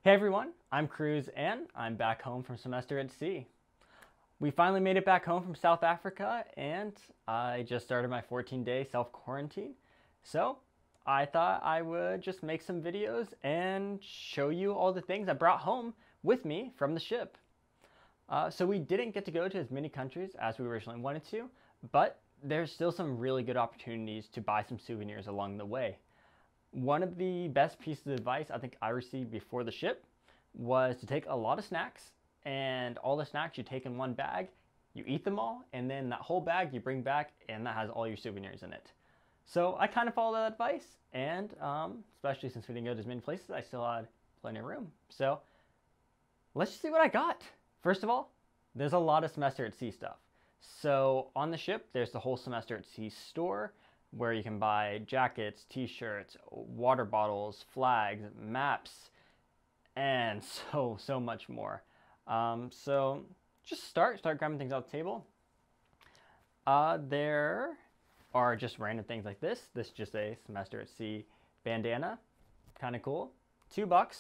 Hey everyone, I'm Cruzen and I'm back home from semester at sea. We finally made it back home from South Africa and I just started my 14-day self-quarantine. So I thought I would just make some videos and show you all the things I brought home with me from the ship. So we didn't get to go to as many countries as we originally wanted to, but there's still some really good opportunities to buy some souvenirs along the way. One of the best pieces of advice I think I received before the ship was to take a lot of snacks, and all the snacks you take in one bag, you eat them all, and then that whole bag you bring back and that has all your souvenirs in it. So I kind of followed that advice, and especially since we didn't go to as many places, I still had plenty of room. So let's just see what I got. First of all, there's a lot of semester at sea stuff. So on the ship, there's the whole semester at sea store, where you can buy jackets, t-shirts, water bottles, flags, maps, and so much more. So just start grabbing things off the table. There are just random things like this. This is just a semester at sea bandana, kind of cool. $2,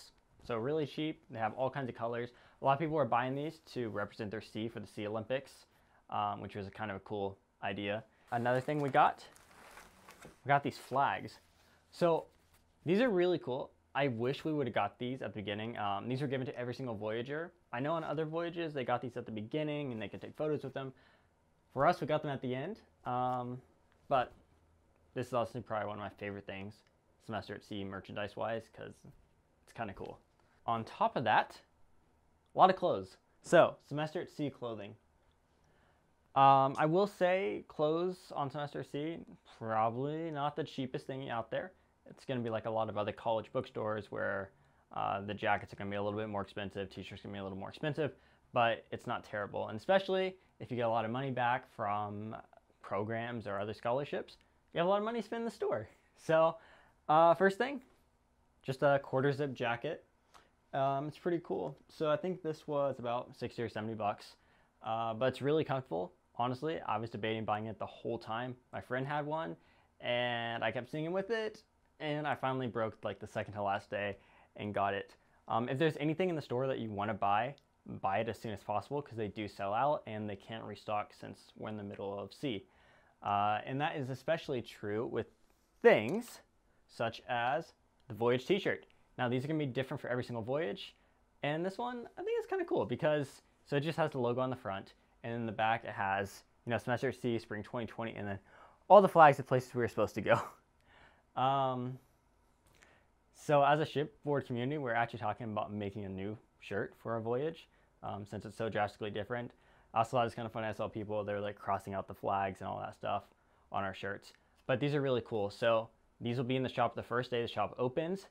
so really cheap. They have all kinds of colors. A lot of people are buying these to represent their sea for the Sea Olympics, which was a kind of a cool idea. Another thing we got these flags. So these are really cool. I wish we would have got these at the beginning. These were given to every single Voyager. I know on other voyages they got these at the beginning and they could take photos with them. For us, we got them at the end. But this is also probably one of my favorite things, semester at sea merchandise wise, because it's kind of cool. On top of that, a lot of clothes. So semester at sea clothing. I will say clothes on semester C, probably not the cheapest thing out there. It's going to be like a lot of other college bookstores where the jackets are going to be a little bit more expensive, t-shirts going to be a little more expensive, but it's not terrible. And especially if you get a lot of money back from programs or other scholarships, you have a lot of money to spend in the store. So first thing, just a quarter zip jacket. It's pretty cool. So I think this was about 60 or 70 bucks, but it's really comfortable. Honestly, I was debating buying it the whole time. My friend had one, and I kept seeing him with it, and I finally broke like the second to last day and got it. If there's anything in the store that you want to buy it as soon as possible because they do sell out and they can't restock since we're in the middle of sea. And that is especially true with things such as the Voyage T-Shirt. Now these are going to be different for every single voyage, and this one I think is kind of cool because so it just has the logo on the front. And in the back, it has, semester at sea, spring 2020, and then all the flags of places we were supposed to go. So as a shipboard community, we're actually talking about making a new shirt for our voyage, since it's so drastically different. I also thought it was kind of funny. I saw people, they're like crossing out the flags and all that stuff on our shirts. But these are really cool. So these will be in the shop the first day the shop opens.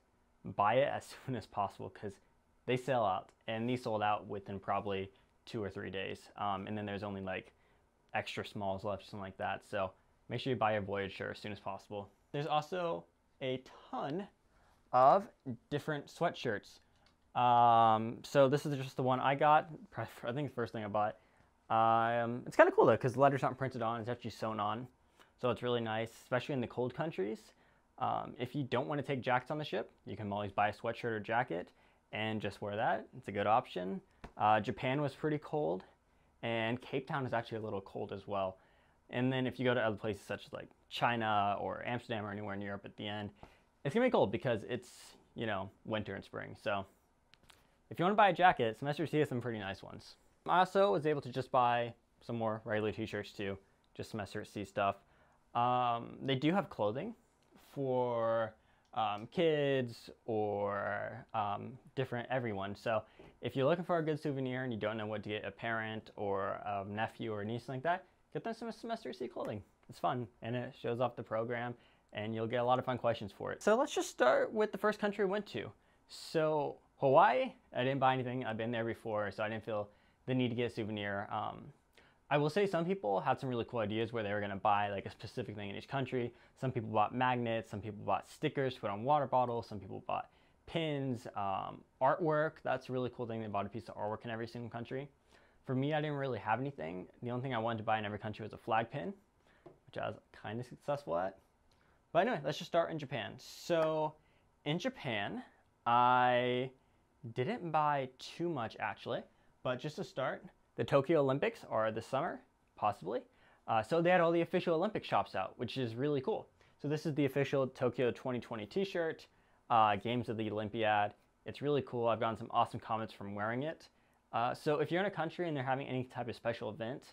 Buy it as soon as possible because they sell out. And these sold out within probably 2 or 3 days, and then there's only like extra smalls left, something like that. So make sure you buy your Voyage shirt as soon as possible. There's also a ton of different sweatshirts. So this is just the one I got. I think the first thing I bought. It's kind of cool though because the letters aren't printed on; it's actually sewn on. So it's really nice, especially in the cold countries. If you don't want to take jackets on the ship, you can always buy a sweatshirt or jacket and just wear that. It's a good option. Japan was pretty cold, and Cape Town is actually a little cold as well. And then if you go to other places such as like China or Amsterdam or anywhere in Europe at the end, it's gonna be cold because it's, winter and spring. So if you want to buy a jacket, semester C has some pretty nice ones. I also was able to just buy some more regular t-shirts too, just semester C stuff. They do have clothing for kids or different everyone. So if you're looking for a good souvenir and you don't know what to get a parent or a nephew or a niece like that, get them some semester C clothing. It's fun and it shows off the program and you'll get a lot of fun questions for it. So let's just start with the first country we went to. So Hawaii, I didn't buy anything. I've been there before, so I didn't feel the need to get a souvenir. I will say some people had some really cool ideas where they were going to buy like a specific thing in each country. Some people bought magnets, some people bought stickers to put on water bottles, some people bought pins, artwork. That's a really cool thing. They bought a piece of artwork in every single country. For me, I didn't really have anything. The only thing I wanted to buy in every country was a flag pin, which I was kind of successful at. But anyway, let's just start in Japan. So in Japan, I Didn't buy too much actually, but just to start, the Tokyo Olympics are this summer, possibly. So they had all the official Olympic shops out, which is really cool. So this is the official Tokyo 2020 T-shirt, Games of the Olympiad. It's really cool. I've gotten some awesome comments from wearing it. So if you're in a country and they're having any type of special event,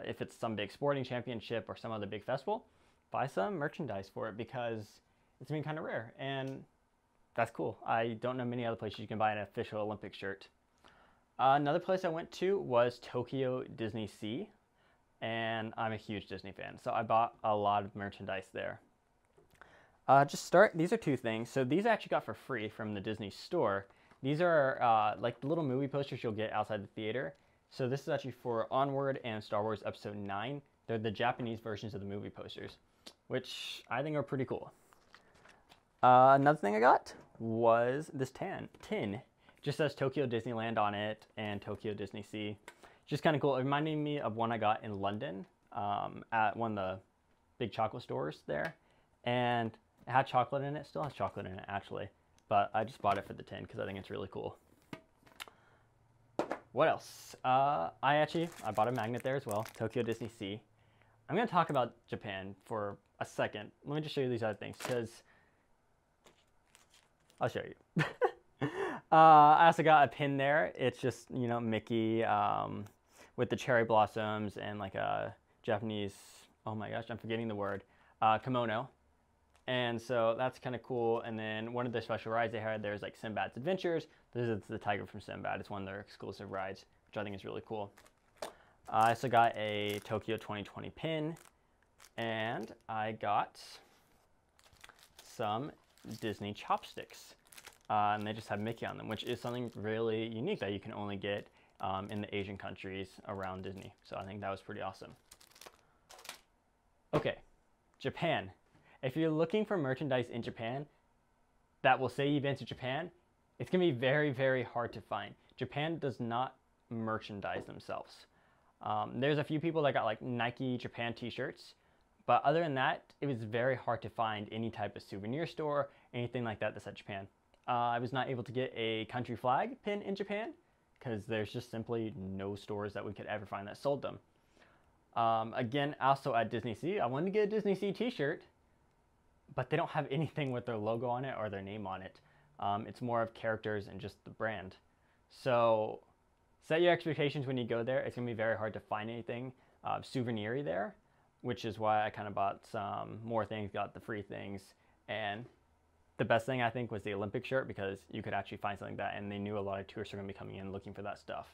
if it's some big sporting championship or some other big festival, buy some merchandise for it because it's been kind of rare and that's cool. I don't know many other places you can buy an official Olympic shirt. Another place I went to was Tokyo Disneysea, and I'm a huge Disney fan, so I bought a lot of merchandise there. These are two things. So these I actually got for free from the Disney store. These are like the little movie posters you'll get outside the theater. So this is actually for Onward and Star Wars Episode 9. They're the Japanese versions of the movie posters, which I think are pretty cool. Another thing I got was this tin. It just says Tokyo Disneyland on it and Tokyo Disneysea. Just kind of cool. It reminded me of one I got in London at one of the big chocolate stores there. And it had chocolate in it. Still has chocolate in it, actually. But I just bought it for the tin because I think it's really cool. What else? I bought a magnet there as well. Tokyo Disneysea. I'm going to talk about Japan for a second. Let me just show you these other things because I'll show you. I also got a pin there. It's just, you know, Mickey with the cherry blossoms and like a Japanese, oh my gosh, I'm forgetting the word, kimono. And so that's kind of cool. And then one of the special rides they had, there's like Sinbad's Adventures. This is the tiger from Sinbad. It's one of their exclusive rides, which I think is really cool. I also got a Tokyo 2020 pin, and I got some Disney chopsticks. And they just have Mickey on them, which is something really unique that you can only get in the Asian countries around Disney. So I think that was pretty awesome. Okay, Japan. If you're looking for merchandise in Japan that will say you've been to Japan, it's going to be very, very hard to find. Japan does not merchandise themselves. There's a few people that got like Nike Japan t-shirts, but other than that, it was very hard to find any type of souvenir store, anything like that that said Japan. I was not able to get a country flag pin in Japan because there's just simply no stores that we could ever find that sold them. Again, also at Disneysea, I wanted to get a Disneysea t-shirt, but they don't have anything with their logo on it or their name on it. It's more of characters and just the brand. So set your expectations when you go there. It's going to be very hard to find anything souvenir-y there, which is why I kind of bought some more things, got the free things. And the best thing I think was the Olympic shirt because you could actually find something like that, and they knew a lot of tourists are going to be coming in looking for that stuff.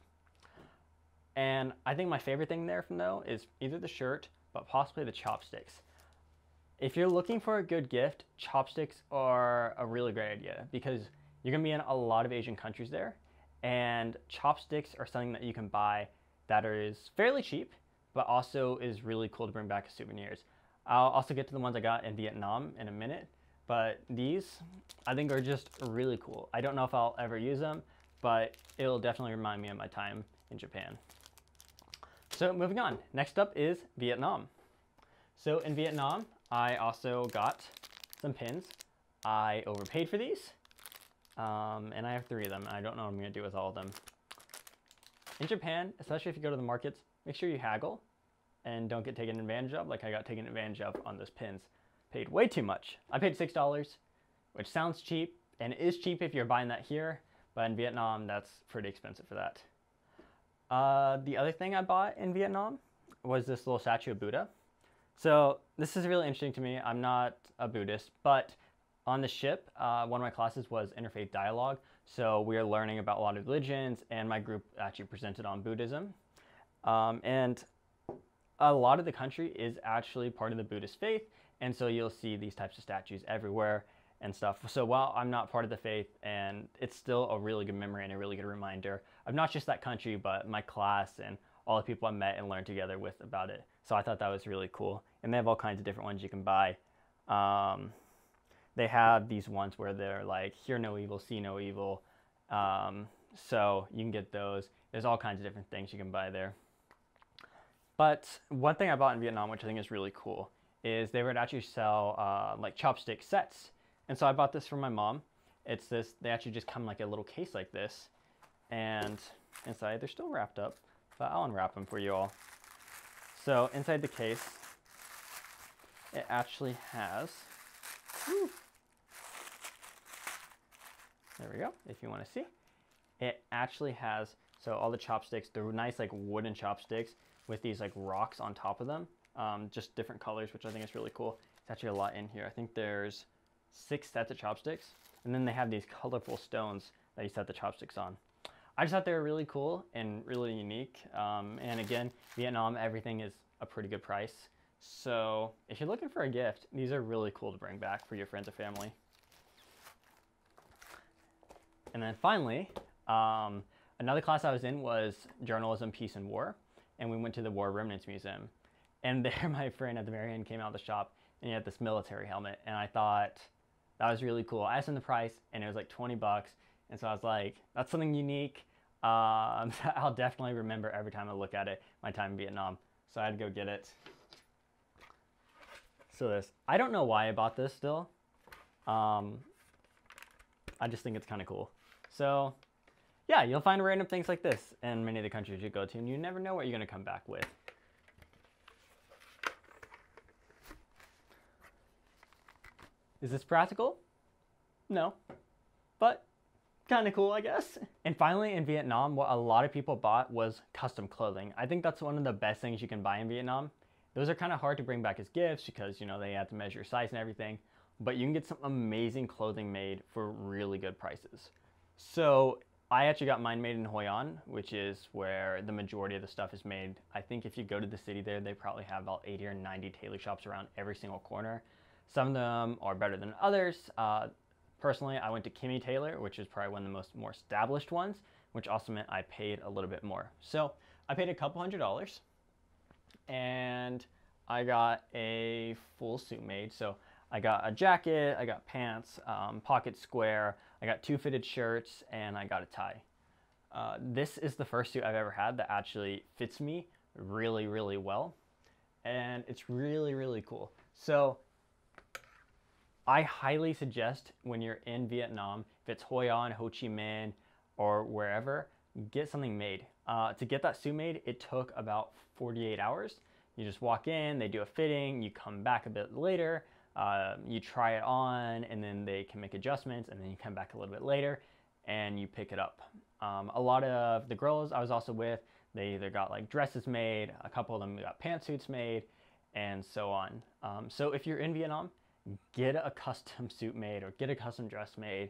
And I think my favorite thing there from though is either the shirt, but possibly the chopsticks. If you're looking for a good gift, chopsticks are a really great idea because you're going to be in a lot of Asian countries there, and chopsticks are something that you can buy that is fairly cheap, but also is really cool to bring back as souvenirs. I'll also get to the ones I got in Vietnam in a minute, but these I think are just really cool. I don't know if I'll ever use them, but it'll definitely remind me of my time in Japan. So moving on, next up is Vietnam. So in Vietnam, I also got some pins. I overpaid for these, and I have 3 of them. I don't know what I'm going to do with all of them. In Japan, especially if you go to the markets, make sure you haggle and don't get taken advantage of like I got taken advantage of on those pins. Paid way too much. I paid $6, which sounds cheap, and it is cheap if you're buying that here, but in Vietnam, that's pretty expensive for that. The other thing I bought in Vietnam was this little statue of Buddha. So this is really interesting to me. I'm not a Buddhist, but on the ship, one of my classes was interfaith dialogue. So we are learning about a lot of religions, and my group actually presented on Buddhism. And a lot of the country is actually part of the Buddhist faith, and so you'll see these types of statues everywhere and stuff. So while I'm not part of the faith, and it's still a really good memory and a really good reminder of not just that country, but my class and all the people I met and learned together with about it. So I thought that was really cool. And they have all kinds of different ones you can buy. They have these ones where they're like, hear no evil, see no evil. So you can get those. There's all kinds of different things you can buy there. But one thing I bought in Vietnam, which I think is really cool, is they would actually sell like chopstick sets. And so I bought this for my mom. It's this, they actually just come like a little case like this, and inside they're still wrapped up, but I'll unwrap them for you all. So inside the case, it actually has, whew, there we go, if you want to see. It actually has, so all the chopsticks, they're nice like wooden chopsticks with these like rocks on top of them, just different colors, which I think is really cool. It's actually a lot in here. I think there's 6 sets of chopsticks, and then they have these colorful stones that you set the chopsticks on. I just thought they were really cool and really unique. And again, Vietnam, everything is a pretty good price. So if you're looking for a gift, these are really cool to bring back for your friends or family. And then finally, another class I was in was Journalism, Peace, and War. And we went to the War Remnants Museum. And there my friend at the very end came out of the shop and he had this military helmet. And I thought that was really cool. I asked him the price and it was like 20 bucks. And so I was like, that's something unique. I'll definitely remember every time I look at it, my time in Vietnam. So I had to go get it. So this, I don't know why I bought this still. I just think it's kind of cool. So yeah, you'll find random things like this in many of the countries you go to, and you never know what you're going to come back with. Is this practical? No, but kind of cool, I guess. And finally, in Vietnam, what a lot of people bought was custom clothing. I think that's one of the best things you can buy in Vietnam. Those are kind of hard to bring back as gifts because, you know, they have to measure your size and everything, but you can get some amazing clothing made for really good prices. So I actually got mine made in Hoi An, which is where the majority of the stuff is made. I think if you go to the city there, they probably have about 80 or 90 tailor shops around every single corner. Some of them are better than others. Personally, I went to Kimmy Taylor, which is probably one of the more established ones, which also meant I paid a little bit more. So I paid a couple $100s and I got a full suit made. So I got a jacket, I got pants, pocket square, I got 2 fitted shirts, and I got a tie. This is the first suit I've ever had that actually fits me really, really well. And it's really, really cool. So I highly suggest when you're in Vietnam, if it's Hoi An, Ho Chi Minh, or wherever, get something made. To get that suit made, it took about 48 hours. You just walk in, they do a fitting, you come back a bit later, you try it on, and then they can make adjustments, and then you come back a little bit later, and you pick it up. A lot of the girls I was also with, they either got like dresses made, a couple of them got pantsuits made, and so on. So if you're in Vietnam, get a custom suit made or get a custom dress made.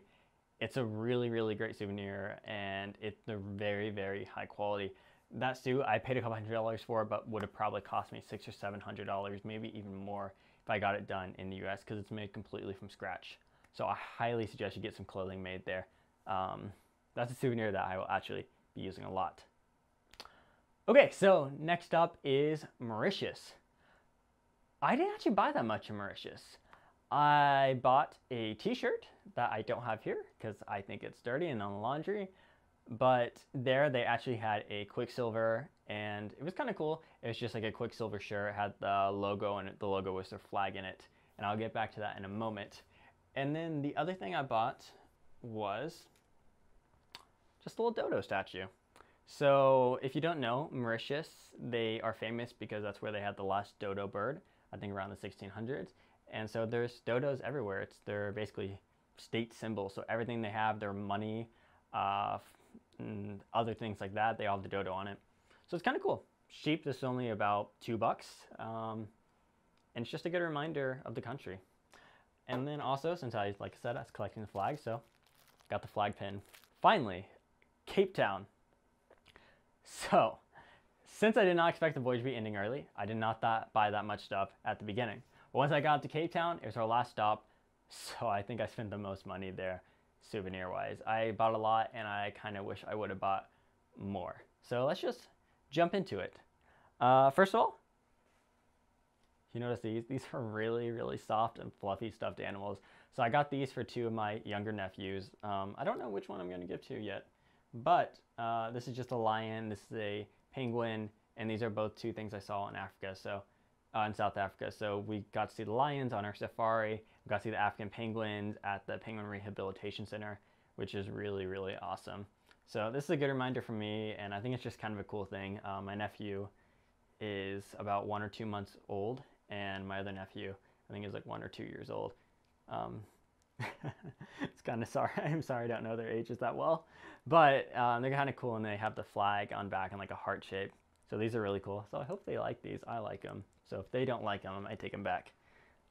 It's a really, really great souvenir, and they're very, very high quality. That suit I paid a couple $100s for, but would have probably cost me $600 or $700, maybe even more if I got it done in the US, because it's made completely from scratch. So I highly suggest you get some clothing made there. That's a souvenir that I will actually be using a lot. Okay, so next up is Mauritius. I didn't actually buy that much in Mauritius. I bought a t-shirt that I don't have here because I think it's dirty and on the laundry, but there they actually had a Quicksilver, and it was kind of cool. It was just like a Quicksilver shirt. It had the logo, and the logo was their flag in it, and I'll get back to that in a moment. And then the other thing I bought was just a little dodo statue. So if you don't know, Mauritius, they are famous because that's where they had the last dodo bird, I think around the 1600s. And so there's dodos everywhere. It's their basically state symbol. So everything they have, their money, and other things like that, they all have the dodo on it. So it's kind of cool. Cheap. This is only about $2. And it's just a good reminder of the country. And then also, since like I said, I was collecting the flag, so got the flag pin. Finally, Cape Town. So, since I did not expect the voyage to be ending early, I did not buy that much stuff at the beginning. But once I got to Cape Town, it was our last stop, so I think I spent the most money there, souvenir-wise. I bought a lot, and I kind of wish I would have bought more. So let's just jump into it. First of all, you notice these are really, really soft and fluffy stuffed animals. So I got these for 2 of my younger nephews. I don't know which one I'm going to give to yet, but this is just a lion, this is a penguin, and these are both 2 things I saw in Africa, so in South Africa. So we got to see the lions on our safari, We got to see the African penguins at the Penguin Rehabilitation Center, which is really, really awesome. So this is a good reminder for me, and I think it's just kind of a cool thing. My nephew is about 1 or 2 months old, and my other nephew, I think, is like 1 or 2 years old. It's kind of sorry. I'm sorry I don't know their ages that well, but they're kind of cool, and they have the flag on back in like a heart shape. So these are really cool. So I hope they like these. I like them. So if they don't like them, I might take them back.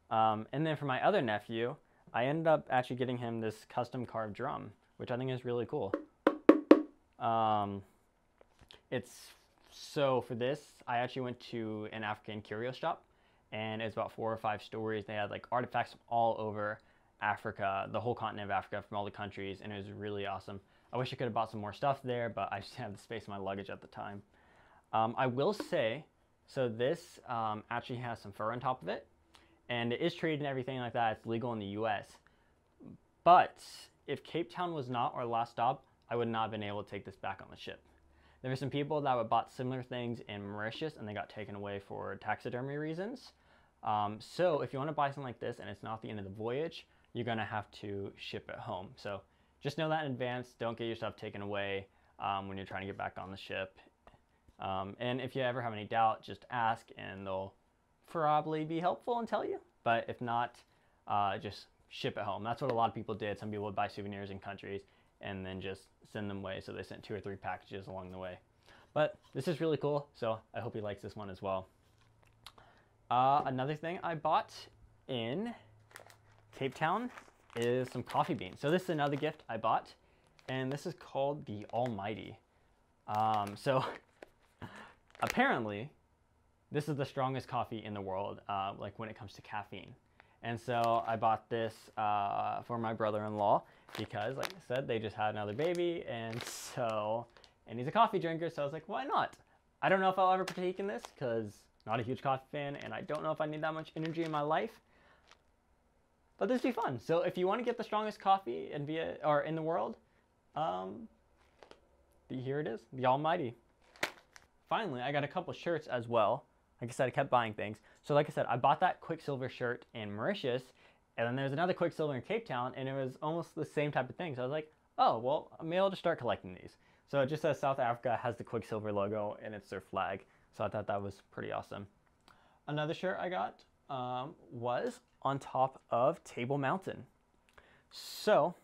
And then for my other nephew, I ended up actually getting him this custom carved drum, which I think is really cool. So for this, I actually went to an African curio shop, and it's about 4 or 5 stories. They had like artifacts from all over Africa, the whole continent of Africa, from all the countries, and it was really awesome. I wish I could have bought some more stuff there, but I just didn't have the space in my luggage at the time. I will say, so this actually has some fur on top of it, and it is treated and everything like that. It's legal in the US. But if Cape Town was not our last stop, I would not have been able to take this back on the ship. There were some people that had bought similar things in Mauritius, and they got taken away for taxidermy reasons. So if you want to buy something like this and it's not the end of the voyage, you're going to have to ship it home. So just know that in advance. Don't get your stuff taken away when you're trying to get back on the ship. And if you ever have any doubt, just ask, and they'll probably be helpful and tell you. But if not, just ship it home. That's what a lot of people did. Some people would buy souvenirs in countries and then just send them away. So they sent 2 or 3 packages along the way. But this is really cool, so I hope he likes this one as well. Another thing I bought in Cape Town is some coffee beans. So this is another gift I bought, and this is called the Almighty. So apparently, this is the strongest coffee in the world, like when it comes to caffeine. And so I bought this for my brother-in-law because, like I said, they just had another baby, and he's a coffee drinker, so I was like, why not? I don't know if I'll ever partake in this because I'm not a huge coffee fan, and I don't know if I need that much energy in my life. But this would be fun. So if you want to get the strongest coffee in the world, here it is, the Almighty. Finally, I got a couple shirts as well. Like I said, I kept buying things. So like I said, I bought that Quicksilver shirt in Mauritius, and then there's another Quicksilver in Cape Town, and it was almost the same type of thing. So I was like, oh, well, maybe I'll just start collecting these. So it just says South Africa has the Quicksilver logo, and it's their flag. So I thought that was pretty awesome. Another shirt I got was on top of Table Mountain. So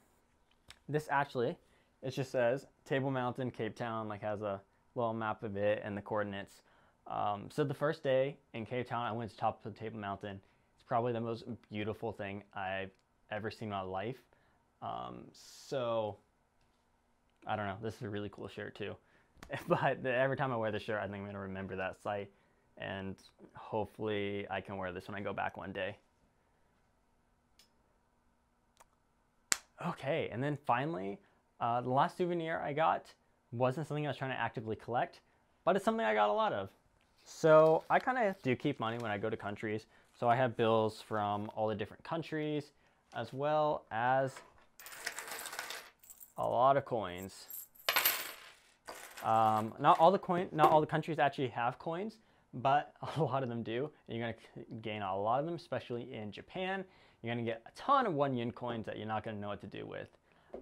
this actually, it just says Table Mountain, Cape Town, like has a little map of it and the coordinates. So the first day in Cape Town, I went to the top of the Table Mountain. It's probably the most beautiful thing I've ever seen in my life. So I don't know, this is a really cool shirt too. But every time I wear this shirt, I think I'm gonna remember that sight, and hopefully I can wear this when I go back one day. Okay, and then finally, the last souvenir I got wasn't something I was trying to actively collect, but it's something I got a lot of. So I kind of do keep money when I go to countries. So I have bills from all the different countries, as well as a lot of coins. Not all the countries actually have coins, but a lot of them do. And you're gonna gain a lot of them, especially in Japan. You're gonna get a ton of 1 yen coins that you're not gonna know what to do with.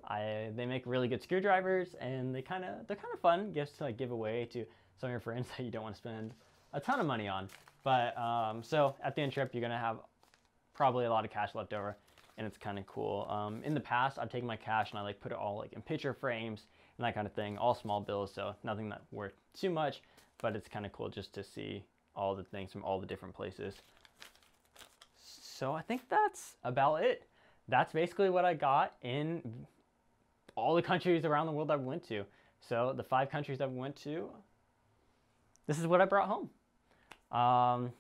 They make really good screwdrivers, and they're kind of fun gifts to like give away to some of your friends that you don't want to spend a ton of money on. But so at the end trip, you're gonna have probably a lot of cash left over, and it's kind of cool. In the past, I've taken my cash and I like put it all like in picture frames and that kind of thing, all small bills, so nothing that worth too much, but it's kind of cool just to see all the things from all the different places. So I think that's about it. That's basically what I got in all the countries around the world I went to. So the 5 countries I went to, this is what I brought home. To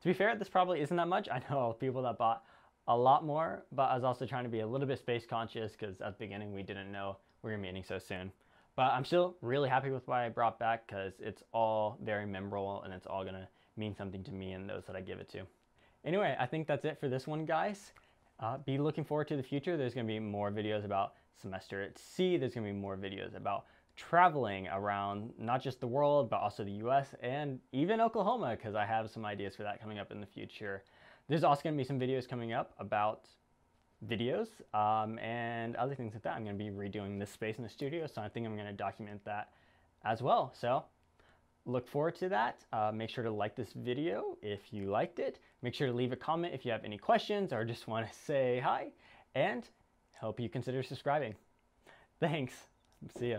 be fair, this probably isn't that much. I know people that bought a lot more, but I was also trying to be a little bit space conscious because at the beginning we didn't know we were meeting so soon. But I'm still really happy with what I brought back because it's all very memorable, and it's all gonna mean something to me and those that I give it to. Anyway, I think that's it for this one, guys. Be looking forward to the future. There's gonna be more videos about semester at sea. There's gonna be more videos about traveling around not just the world, but also the US and even Oklahoma, because I have some ideas for that coming up in the future. There's also going to be some videos coming up about videos and other things like that. I'm going to be redoing this space in the studio, so I think I'm going to document that as well. So look forward to that. Make sure to like this video if you liked it. Make sure to leave a comment if you have any questions or just want to say hi, and hope you consider subscribing. Thanks. See ya.